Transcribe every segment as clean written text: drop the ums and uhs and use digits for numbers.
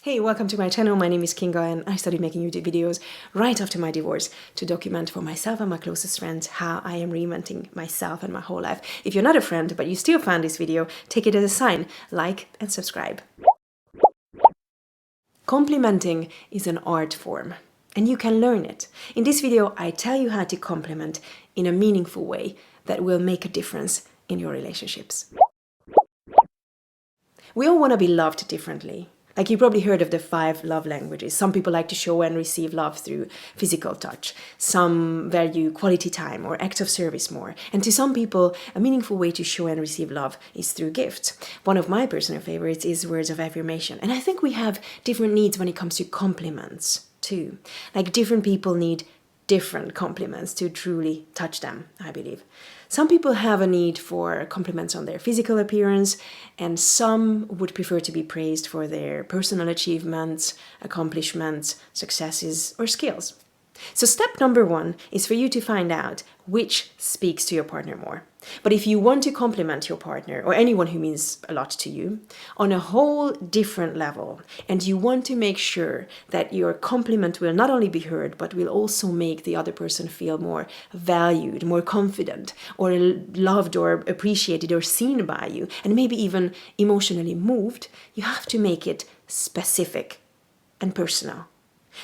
Hey, welcome to my channel. My name is Kinga and I started making YouTube videos right after my divorce to document for myself and my closest friends how I am reinventing myself and my whole life. If you're not a friend but you still found this video, take it as a sign, like and subscribe. Complimenting is an art form and you can learn it. In this video, I tell you how to compliment in a meaningful way that will make a difference in your relationships. We all want to be loved differently. Like you probably heard of the 5 love languages. Some people like to show and receive love through physical touch. Some value quality time or acts of service more. And to some people, a meaningful way to show and receive love is through gifts. One of my personal favorites is words of affirmation. And I think we have different needs when it comes to compliments too. Like different people need different compliments to truly touch them, I believe. Some people have a need for compliments on their physical appearance, and some would prefer to be praised for their personal achievements, accomplishments, successes, or skills. So step number 1 is for you to find out which speaks to your partner more. But if you want to compliment your partner or anyone who means a lot to you on a whole different level, and you want to make sure that your compliment will not only be heard, but will also make the other person feel more valued, more confident, or loved or appreciated or seen by you, and maybe even emotionally moved, you have to make it specific and personal.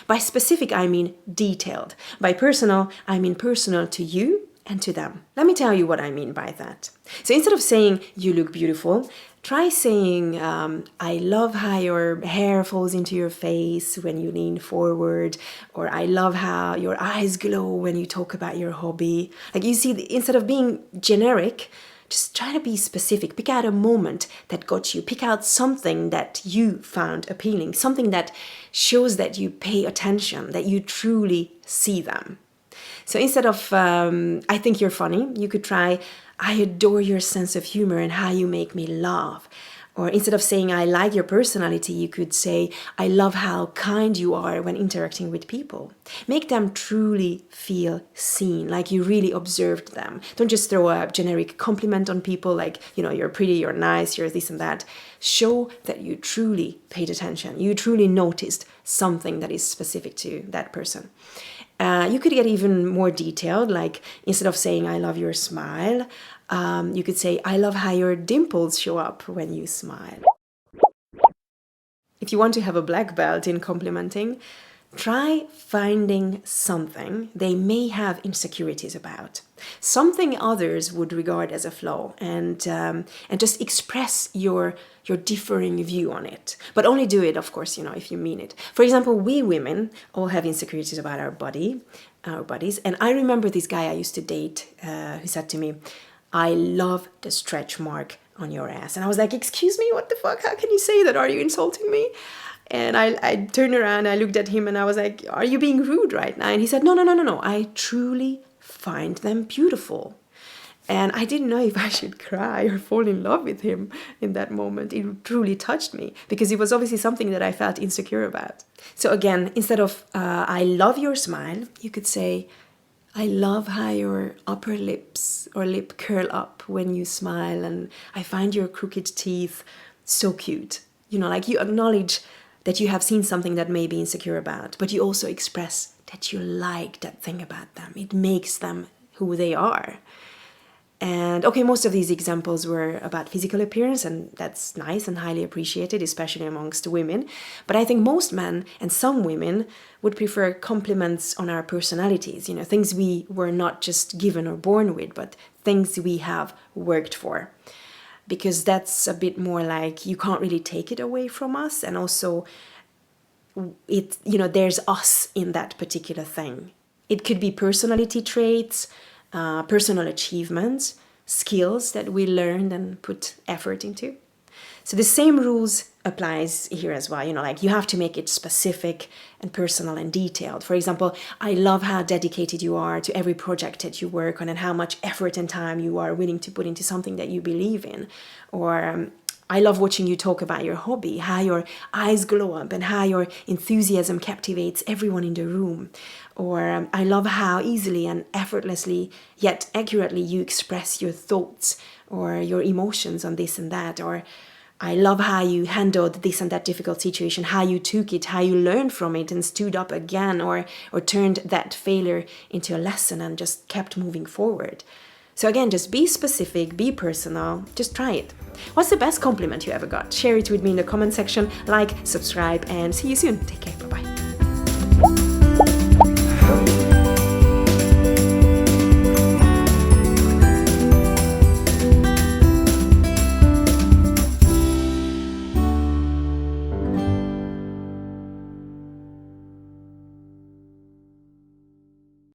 By specific, I mean detailed. By personal, I mean personal to you and to them. Let me tell you what I mean by that. So instead of saying, you look beautiful, try saying, I love how your hair falls into your face when you lean forward, or I love how your eyes glow when you talk about your hobby. Like you see, instead of being generic, just try to be specific. Pick out a moment that got you. Pick out something that you found appealing, something that shows that you pay attention, that you truly see them. So instead of, I think you're funny, you could try, I adore your sense of humor and how you make me laugh. Or instead of saying, I like your personality, you could say, I love how kind you are when interacting with people. Make them truly feel seen, like you really observed them. Don't just throw a generic compliment on people like, you're pretty, you're nice, you're this and that. Show that you truly paid attention. You truly noticed something that is specific to that person. You could get even more detailed, like instead of saying, I love your smile, you could say, I love how your dimples show up when you smile. If you want to have a black belt in complimenting, try finding something they may have insecurities about, something others would regard as a flaw, and just express your differing view on it. But only do it, of course, if you mean it. For example, we women all have insecurities about our bodies. And I remember this guy I used to date who said to me, I love the stretch mark on your ass. And I was like, excuse me, what the fuck? How can you say that? Are you insulting me? And I turned around, I looked at him and I was like, are you being rude right now? And he said, no, I truly find them beautiful. And I didn't know if I should cry or fall in love with him in that moment. It truly touched me because it was obviously something that I felt insecure about. So again, instead of I love your smile, you could say, I love how your upper lips or lip curl up when you smile, and I find your crooked teeth so cute. Like you acknowledge that you have seen something that may be insecure about, but you also express that you like that thing about them. It makes them who they are. And okay, most of these examples were about physical appearance, and that's nice and highly appreciated, especially amongst women. But I think most men and some women would prefer compliments on our personalities, things we were not just given or born with, but things we have worked for. Because that's a bit more like you can't really take it away from us, and also there's us in that particular thing. It could be personality traits, personal achievements, skills that we learned and put effort into. So the same rules applies here as well. Like you have to make it specific and personal and detailed. For example, I love how dedicated you are to every project that you work on and how much effort and time you are willing to put into something that you believe in. Or I love watching you talk about your hobby, how your eyes glow up and how your enthusiasm captivates everyone in the room. Or I love how easily and effortlessly yet accurately you express your thoughts or your emotions on this and that. Or I love how you handled this and that difficult situation, how you took it, how you learned from it and stood up again, or turned that failure into a lesson and just kept moving forward. So again, just be specific, be personal, just try it. What's the best compliment you ever got? Share it with me in the comment section, like, subscribe, and see you soon. Take care.